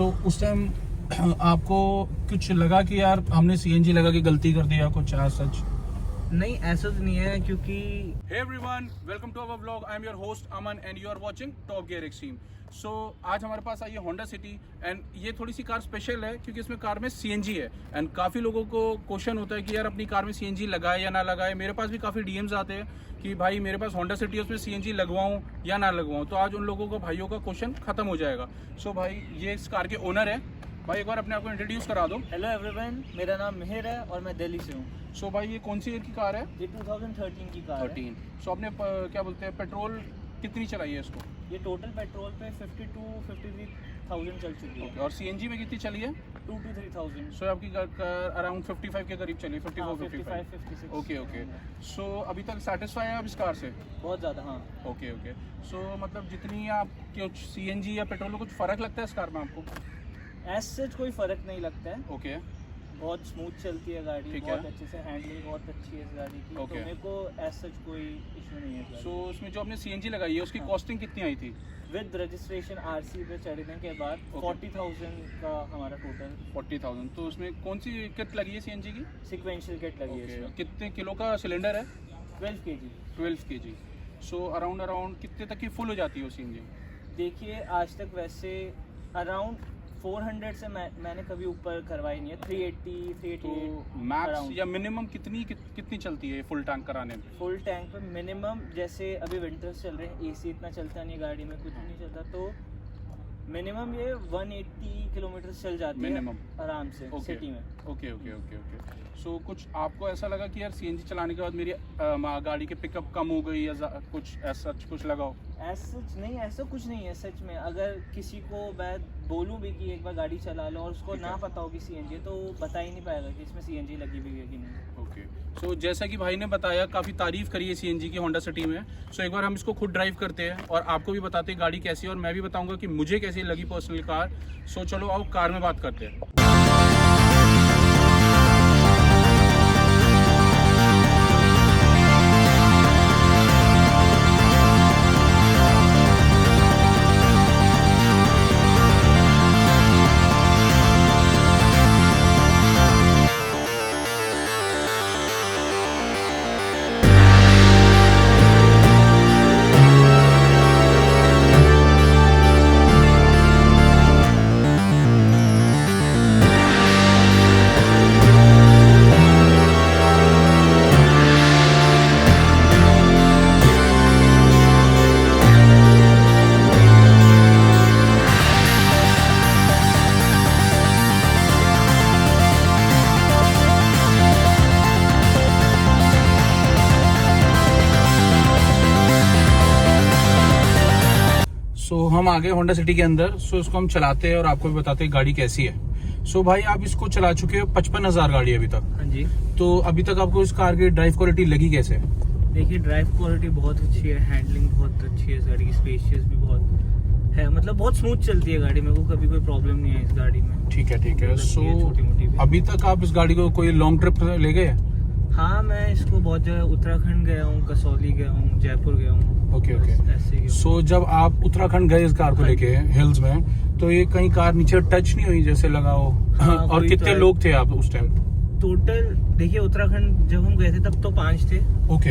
उस टाइम आपको कुछ लगा कि यार हमने सीएनजी लगा के गलती कर दिया कुछ सच? नहीं, ऐसा तो नहीं है क्योंकि Hey everyone, welcome to our vlog. I am your host Aman and you are watching Top Gear Extreme. आज हमारे पास आई है Honda City एंड ये थोड़ी सी कार स्पेशल है क्योंकि इसमें कार में CNG है एंड काफ़ी लोगों को क्वेश्चन होता है कि यार अपनी कार में CNG लगाए या ना लगाए। मेरे पास भी काफ़ी DMs आते हैं कि भाई मेरे पास Honda City है उसमें CNG लगवाऊं या ना लगवाऊं। तो आज उन लोगों को भाइयों का क्वेश्चन खत्म हो जाएगा। भाई ये इस कार के ओनर है। भाई एक बार अपने आप को इंट्रोड्यूस करा दो। हेलो एवरीवन, मेरा नाम मिहिर है और मैं दिल्ली से हूँ। भाई ये कौन सी ईयर की कार है? ये 2013 की कार है। 13। आपने क्या बोलते हैं पेट्रोल कितनी चलाई है इसको? ये टोटल पेट्रोल पे 52-53,000 चल चुकी है। और सीएनजी में कितनी चली है? 2 to 3,000। आपकी अराउंड 55 के करीब चली, 54-55। ओके। अभी तक सेटिस्फाई है आप इस कार से? बहुत ज़्यादा, हाँ। ओके। मतलब जितनी आप सीएनजी या पेट्रोल में कुछ फ़र्क लगता है इस कार में आपको? एज सच कोई फ़र्क नहीं लगता है। ओके। बहुत स्मूथ चलती है गाड़ी, बहुत अच्छे से हैंडलिंग बहुत अच्छी है इस गाड़ी की। तो मेरे को एज सच कोई इशू नहीं है। उसमें जो आपने सीएनजी लगाई है उसकी कॉस्टिंग कितनी आई थी? विद रजिस्ट्रेशन आरसी पे चढ़ने के बाद 40,000 का हमारा टोटल। 40,000। तो उसमें कौन सी किट लगी है सीएनजी की? सिक्वेंशियल किट लगी है इसमें। कितने किलो का सिलेंडर है? 12 kg। 12 kg। अराउंड कितने तक की फुल हो जाती है सीएनजी? देखिए, आज तक वैसे अराउंड 400 से मैंने कभी ऊपर करवाई नहीं है। 380, 388। तो मैक्स या मिनिमम कितनी चलती है फुल टैंक कराने में? फुल टैंक पे मिनिमम, जैसे अभी विंटर्स चल रहे हैं, एसी इतना चलता नहीं गाड़ी में, कुछ नहीं चलता, तो मिनिमम ये 180 किलोमीटर चल जाती है आराम से सिटी में। ओके। कुछ आपको ऐसा लगा कि यार सीएनजी चलाने के बाद मेरी गाड़ी की पिकअप कम हो गई या कुछ ऐसा कुछ लगा हो? सच नहीं, ऐसा कुछ नहीं है सच में। अगर किसी को मैं बोलूँ भी कि एक बार गाड़ी चला लो और उसको ना पता हो कि सीएनजी, तो बता ही नहीं पाएगा कि इसमें सीएनजी लगी हुई है कि नहीं। ओके। जैसा कि भाई ने बताया, काफ़ी तारीफ करी है सीएनजी की होंडा सिटी में। एक बार हम इसको खुद ड्राइव करते हैं और आपको भी बताते हैं गाड़ी कैसी है और मैं भी बताऊंगा कि मुझे कैसी लगी पर्सनल कार। चलो आओ कार में बात करते हैं। हम आ गए होंडा सिटी के अंदर। इसको हम चलाते हैं और आपको भी बताते हैं गाड़ी कैसी है। भाई आप इसको चला चुके हो 55,000 गाड़ी अभी तक। हाँ जी। तो अभी तक आपको इस कार की ड्राइव क्वालिटी लगी कैसे? देखिए, ड्राइव क्वालिटी बहुत अच्छी है, हैंडलिंग बहुत अच्छी है इस गाड़ी की, स्पेशियस भी बहुत है, मतलब बहुत स्मूथ चलती है गाड़ी। मेरे को कभी कोई प्रॉब्लम नहीं है इस गाड़ी में। ठीक है। छोटी मोटी अभी तक आप इस गाड़ी को कोई लॉन्ग ट्रिप ले गए? हाँ, मैं इसको बहुत जगह, उत्तराखंड गया हूँ, कसौली गया हूँ, जयपुर गया हूँ। ओके। जब आप उत्तराखंड गए इस कार को लेके हिल्स में, तो ये कहीं कार नीचे टच नहीं हुई जैसे लगा हो? हाँ, और कितने लोग थे आप उस टाइम? टोटल देखिए, उत्तराखंड जब हम गए थे तब तो 5 थे। ओके।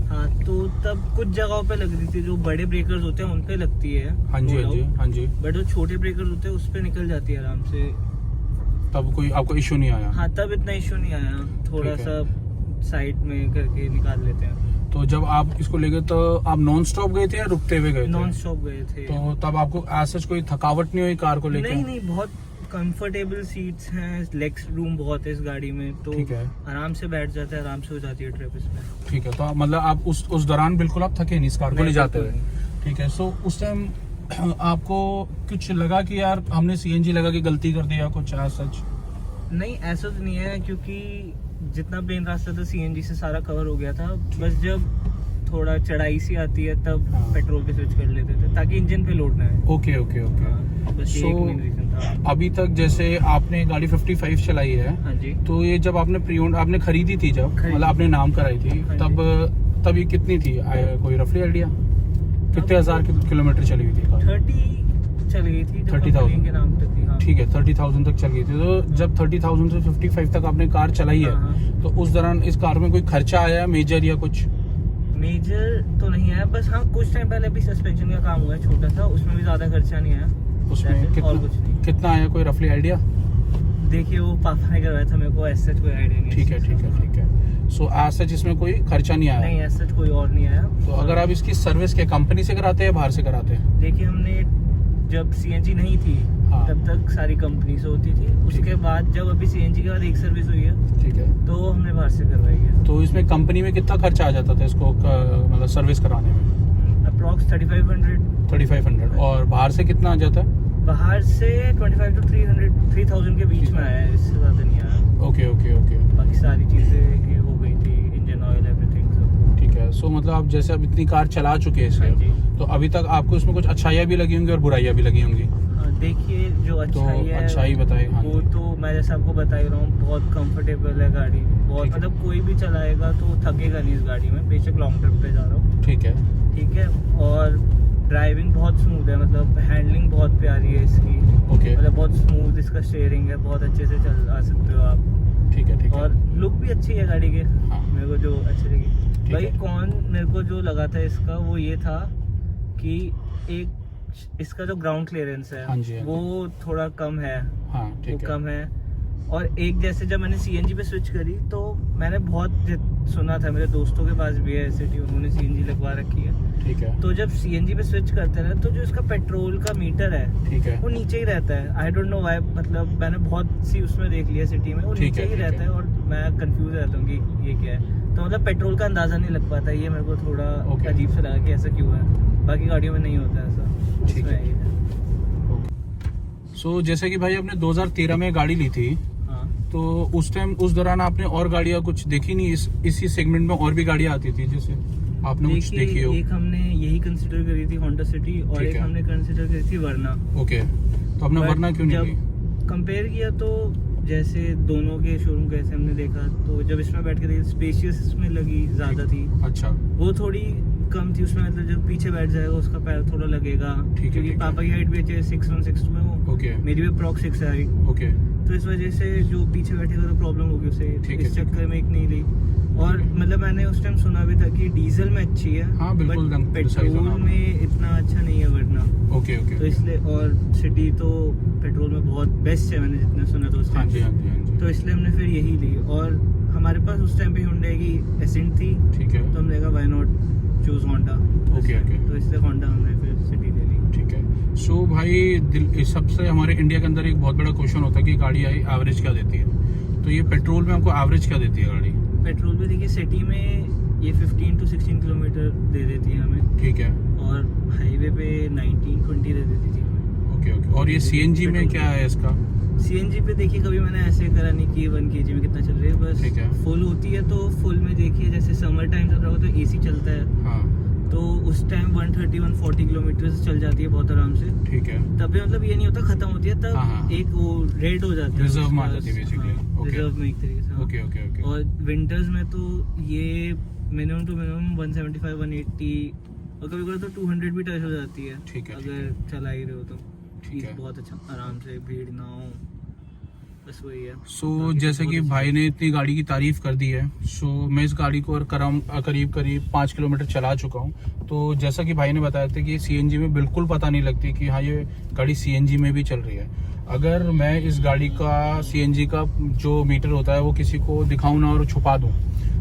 हाँ, तो तब कुछ जगहों पे लग रही थी, जो बड़े ब्रेकर्स होते हैं उन पे लगती है। हाँ जी। बट जो छोटे ब्रेकर्स होते हैं उस पे निकल जाती है आराम से। तब कोई आपको इशू नहीं आया? हाँ, तब इतना इशू नहीं आया, थोड़ा सा साइड में करके निकाल लेते हैं। तो जब आप इसको ले गए तो आप नॉन स्टॉप गए थे या रुकते हुए गए थे? नॉन स्टॉप गए थे। तो तब आपको ऐसा कोई थकावट नहीं हुई कार को लेकर? नहीं, बहुत कंफर्टेबल सीट्स हैं, लेग्स रूम बहुत है इस गाड़ी में, तो आराम से बैठ जाते हैं, आराम से हो जाती है ट्रिप इसमें। ठीक है। तो मतलब आप उस दौरान बिल्कुल आप थके नहीं इस कार को ले जाते हुए? ठीक है। उस टाइम आपको कुछ लगा कि यार हमने सीएनजी लगा के गलती कर दिया कुछ सच? नहीं, ऐसा तो नहीं है क्योंकि जितना प्लेन रास्ता था सीएनजी से सारा कवर हो गया था। बस जब थोड़ा चढ़ाई सी आती है तब पेट्रोल पे स्विच कर लेते थे ताकि इंजन पे लोड ना है। ओके। बस ये एक मेन रीजन था। अभी तक जैसे आपने गाड़ी 55 चलाई है। हाँ जी। तो ये जब आपने खरीदी थी, जब मतलब आपने नाम कराई थी, तब ये कितनी थी? कोई रफली आइडिया कितने हजार किलोमीटर चली हुई थी? चल गई थी, जो 30,000 कंपनी के नाम पे थी। हाँ। ठीक है, 30,000 तक चल गई थी। तो जब 30,000 से 55 तक आपने कार चलाई है, हाँ। तो उस दौरान इस कार में कोई खर्चा आया मेजर या कुछ? मेजर तो नहीं आया, बस हाँ कुछ टाइम पहले अभी सस्पेंशन का काम हुआ है छोटा सा, उसमें भी ज्यादा खर्चा नहीं आया। उसमें और कितना कुछ नहीं। कितना आया, कोई रफली आइडिया? देखिए वो पापा ने करवाया था, मेरे को ऐसा कोई आइडिया नहीं। ठीक है ठीक है ठीक है। सो आज सच इसमें कोई खर्चा नहीं आया? नहीं, ऐसा कोई और नहीं आया। तो अगर आप इसकी सर्विस के कंपनी से कराते हैं, बाहर से कराते हैं? देखिए हमने जब सीएनजी नहीं थी, हाँ। तब तक सारी कंपनी से होती थी। उसके बाद जब अभी सीएनजी के बाद एक सर्विस हुई है, ठीक है। तो हमने बाहर से करवाई है। तो इसमें कंपनी में कितना खर्चा आ जाता था इसको मतलब सर्विस कराने में? अप्रॉक्स 3500। और बाहर से कितना आ जाता है? बाहर से 25 to 3000 के बीच में आया है, इससे ज़्यादा नहीं आया। Okay okay okay. बाकी सारी चीज़ें ये हो गई थी, इंजन ऑयल एवरीथिंग सब। ठीक है। सो मतलब आप जैसे अब इतनी कार चला चुके हैं इससे, हाँ जी। तो अभी तक आपको इसमें कुछ अच्छाइयाँ भी लगी होंगी और बुराइयाँ भी लगी होंगी। हाँ, देखिए जो तो अच्छाई है, अच्छाई बताइए। हाँ वो तो मैं जैसे आपको बता ही रहा हूँ, बहुत कंफर्टेबल है गाड़ी, बहुत ठीक है। मतलब कोई भी चलाएगा तो थकेगा नहीं इस गाड़ी में, बेशक लॉन्ग ट्रिप पे जा रहा हूँ। ठीक है ठीक है। और ड्राइविंग बहुत स्मूथ है, मतलब हैंडलिंग बहुत प्यारी है इसकी। ओके। मतलब बहुत स्मूथ इसका स्टीयरिंग है, बहुत अच्छे से चल आ सकते हो आप। ठीक है ठीक है। और लुक भी अच्छी है गाड़ी के, हाँ। मेरे को जो अच्छी लगी। भाई है। कौन मेरे को जो लगा था इसका, वो ये था कि एक इसका जो ग्राउंड क्लियरेंस है, हाँ जी, हाँ जी। वो थोड़ा कम है। हाँ वो ठीक है। कम है। और एक जैसे जब मैंने सीएनजी पे स्विच करी, तो मैंने बहुत सुना था, मेरे दोस्तों के पास भी है एसटी, उन्होंने सीएनजी लगवा रखी है। ठीक है तो जब सीएनजी पे स्विच करते हैं तो जो इसका पेट्रोल का मीटर है, ठीक है। वो नीचे ही रहता है। आई डोंट नो व्हाई, मतलब मैंने बहुत सी उसमें देख लिया सिटी में, वो ठीक नीचे है, ही ठीक रहता है। है और मैं कंफ्यूज रहता हूँ कि ये क्या है। तो मतलब पेट्रोल का अंदाजा नहीं लग पाता, ये मेरे को थोड़ा Okay. अजीब सा लगा कि ऐसा क्यों है। बाकी गाड़ियों में नहीं होता ऐसा। ठीक है। इसमें ये है। सो जैसे कि भाई आपने 2013 में गाड़ी ली थी, हाँ। तो उस टाइम उस दौरान आपने और गाड़ियाँ कुछ देखी नहीं? इसी सेगमेंट में और भी गाड़ियाँ आती थी जैसे आपने कुछ देखी देखिए हो? एक हमने यही कंसिडर करी थी होंडा सिटी, और ठीक एक है। हमने कंसिडर करी थी वर्ना। ओके। तो आपने वरना क्यों नहीं ली? कंपेयर किया तो जैसे दोनों के शोरूम कैसे हमने देखा, तो जब इसमें बैठ के देखी, स्पेशियस इसमें लगी ज़्यादा थी। अच्छा। वो थोड़ी कम थी उसमें, मतलब जब पीछे बैठ जाएगा उसका पैर थोड़ा लगेगा। ठीक है, क्योंकि ठीक है। पापा की हाइट भी अच्छी है, 6'1", 6'2" में वो। ओके मेरी भी अप्रॉक्स 6 है। ओके। तो इस वजह से जो पीछे बैठेगा तो प्रॉब्लम होगी उसे, ठीक है, इस ठीक चक्कर में एक नहीं ली। और मतलब मैंने उस टाइम सुना भी था कि डीजल में अच्छी है, हाँ, बिल्कुल, बट एकदम सही सुना पेट्रोल आपने। में इतना अच्छा नहीं है वर्ना। ओके तो ओके। इसलिए, और सिटी तो पेट्रोल में बहुत बेस्ट है, मैंने जितना सुना था उस हाँ टाइम जी पे। हाँ जी हाँ जी। तो इसलिए हमने फिर यही ली। और हमारे पास उस टाइम पे Hyundai की एसेंट थी, ठीक है तो हमने कहा why not choose Honda. Okay, okay. तो इसलिए होंडा हमने फिर सिटी ले ली। ठीक है। सो भाई इस सबसे हमारे इंडिया के अंदर एक बहुत बड़ा क्वेश्चन होता है कि गाड़ी आई एवरेज क्या देती है, तो ये पेट्रोल में आपको एवरेज क्या देती है गाड़ी? पेट्रोल भी देखिए सिटी में ये 15 to 16 किलोमीटर दे देती है हमें, ठीक है। और हाईवे पे 19-20 दे देती थी हमें। Okay okay. और ये सीएनजी में क्या है इसका? सीएनजी पे देखिए कभी मैंने ऐसे करा नहीं कि 1 kg में कितना चल रही है, बस ठीक है। फुल होती है तो फुल में देखिए, जैसे समर टाइम चल रहा हो तो एसी चलता है, हाँ तो उस टाइम 130-140 किलोमीटर चल जाती है बहुत आराम से। ठीक है। तब भी मतलब ये नहीं होता खत्म होती है, तब हाँ, हाँ। एक वो रेड हो जाता है, Reserve में आ जाती है basically। Okay। रिजर्व में एक तरीके से। हाँ। Okay okay okay. और विंटर्स में तो ये मिनिमम टू मिनिमम 175-180, और कभी कभी तो 200 भी टच हो जाती है। ठीक है, ठीक अगर चला ही रहे हो तो ठीक है। बहुत अच्छा, आराम से, भीड़ ना हो, बस वही है। सो बाकी तो जैसे बहुत कि अच्छी भाई ने इतनी गाड़ी की तारीफ कर दी है, सो मैं इस गाड़ी को और करीब 5 किलोमीटर चला चुका हूँ। तो जैसा कि भाई ने बताया था कि सीएनजी में बिल्कुल पता नहीं लगती कि हाँ ये गाड़ी सीएनजी में भी चल रही है। अगर मैं इस गाड़ी का सीएनजी का जो मीटर होता है वो किसी को दिखाऊं ना और छुपा दूं,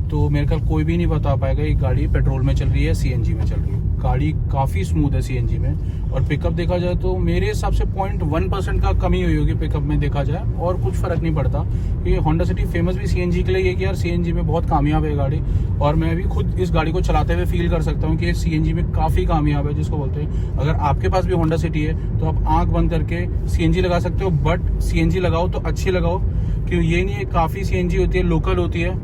तो मेरे ख्याल कोई भी नहीं बता पाएगा ये गाड़ी पेट्रोल में चल रही है सीएनजी में चल रही है। गाड़ी काफ़ी स्मूथ है सीएनजी में, और पिकअप देखा जाए तो मेरे हिसाब से 0.1% का कमी हुई होगी पिकअप में देखा जाए, और कुछ फ़र्क नहीं पड़ता। ये होंडा सिटी फेमस भी सीएनजी के लिए है कि यार सीएनजी में बहुत कामयाब है गाड़ी, और मैं भी खुद इस गाड़ी को चलाते हुए फील कर सकता हूँ कि सीएनजी में काफ़ी कामयाब है, जिसको बोलते हैं। अगर आपके पास भी होंडा सिटी है तो आप आँख बंद करके सीएनजी लगा सकते हो, बट सीएनजी लगाओ तो अच्छी लगाओ, क्यों ये नहीं है काफ़ी सीएनजी होती है लोकल होती है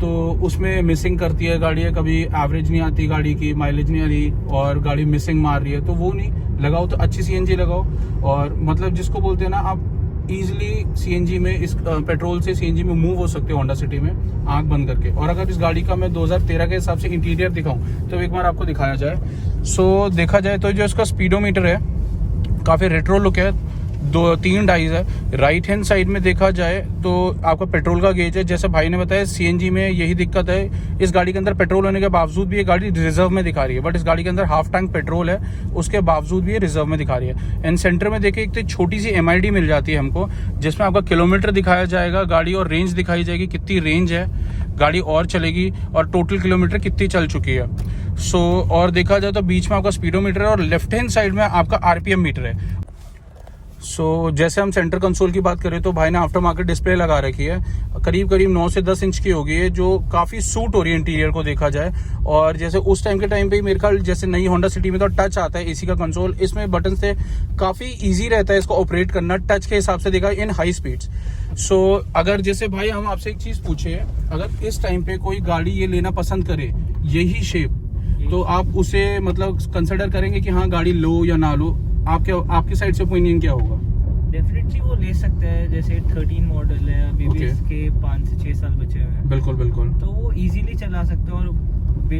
तो उसमें मिसिंग करती है गाड़ी, कभी एवरेज नहीं आती गाड़ी की, माइलेज नहीं आ रही और गाड़ी मिसिंग मार रही है, तो वो नहीं लगाओ, तो अच्छी सीएनजी लगाओ। और मतलब जिसको बोलते हैं ना, आप इजीली सीएनजी में इस पेट्रोल से सीएनजी में मूव हो सकते हो होंडा सिटी में आंख बंद करके। और अगर इस गाड़ी का मैं 2013 के हिसाब से इंटीरियर दिखाऊं तो एक बार आपको दिखाया जाए। सो देखा जाए तो जो इसका स्पीडोमीटर है काफ़ी रेट्रो लुक है, 2-3 डाइज है। राइट हैंड साइड में देखा जाए तो आपका पेट्रोल का गेज है। जैसे भाई ने बताया सीएनजी में यही दिक्कत है, इस गाड़ी के अंदर पेट्रोल होने के बावजूद भी ये गाड़ी रिजर्व में दिखा रही है, बट इस गाड़ी के अंदर हाफ टैंक पेट्रोल है, उसके बावजूद भी ये रिजर्व में दिखा रही है। एंड सेंटर में देखिए एक छोटी सी MID मिल जाती है हमको, जिसमें आपका किलोमीटर दिखाया जाएगा गाड़ी और रेंज दिखाई जाएगी, कितनी रेंज है गाड़ी और चलेगी और टोटल किलोमीटर कितनी चल चुकी है। और देखा जाए तो बीच में आपका स्पीडोमीटर है और लेफ्ट हैंड साइड में आपका RPM मीटर है। जैसे हम सेंटर कंसोल की बात करें तो भाई ने आफ्टर मार्केट डिस्प्ले लगा रखी है, करीब 9 से 10 इंच की होगी है, जो काफ़ी सूट हो रही है इंटीरियर को देखा जाए। और जैसे उस टाइम के टाइम पे मेरे ख्याल जैसे नई होंडा सिटी में तो टच आता है AC का कंसोल, इसमें बटन से काफ़ी ईजी रहता है इसको ऑपरेट करना टच के हिसाब से देखा इन हाई स्पीड्स। अगर जैसे भाई हम आपसे एक चीज़ पूछे, अगर इस टाइम पे कोई गाड़ी ये लेना पसंद करे यही शेप, तो आप उसे मतलब कंसिडर करेंगे कि हाँ गाड़ी लो या ना लो? आपकी साइड से ओपिनियन क्या होगा? डेफिनेटली वो ले सकते हैं, जैसे 13 मॉडल है अभी भी, इसके 5 से 6 साल बचे हुए हैं। बिल्कुल बिल्कुल, तो वो इजीली चला सकते हैं। और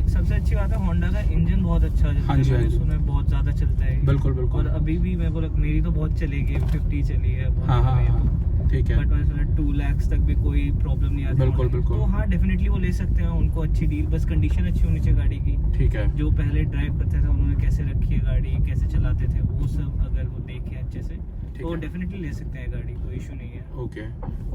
सबसे अच्छी बात है होंडा का इंजन बहुत अच्छा चलता है। हाँ जी, उसमें बहुत ज्यादा चलता है। बिल्कुल बिल्कुल। और अभी भी मेरे को मेरी तो बहुत चलेगी, 50 चली है बहुत। हाँ, ठीक है। बट मैंने सुना 2 लाख तक भी कोई प्रॉब्लम नहीं आती। बिल्कुल बिल्कुल। तो हाँ डेफिनेटली वो ले सकते हैं, उनको अच्छी डील, बस कंडीशन अच्छी होनी चाहिए गाड़ी की। ठीक है। जो पहले ड्राइव करते थे उन्होंने कैसे रखी है गाड़ी, कैसे चलाते थे, वो सब अगर वो देखे अच्छे से तो डेफिनेटली ले सकते हैं गाड़ी, कोई इशू नहीं है। ओके।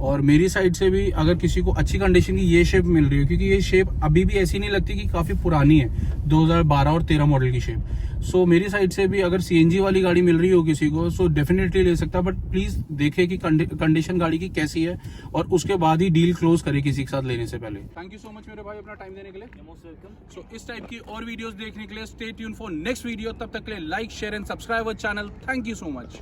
और मेरी साइड से भी अगर किसी को अच्छी कंडीशन की ये शेप मिल रही है, क्योंकि ये शेप अभी भी ऐसी नहीं लगती कि काफ़ी पुरानी है, 2012 और 13 मॉडल की शेप। मेरी साइड से भी अगर CNG वाली गाड़ी मिल रही हो किसी को डेफिनेटली ले सकता है, बट प्लीज़ देखे कि कंडीशन गाड़ी की कैसी है और उसके बाद ही डील क्लोज करे किसी के साथ लेने से पहले। थैंक यू सो मच मेरे भाई अपना टाइम देने के लिए। Most welcome. इस टाइप की और वीडियोस देखने के लिए stay tune for next video. तब तक के लिए like share and subscribe our channel. Thank you so much.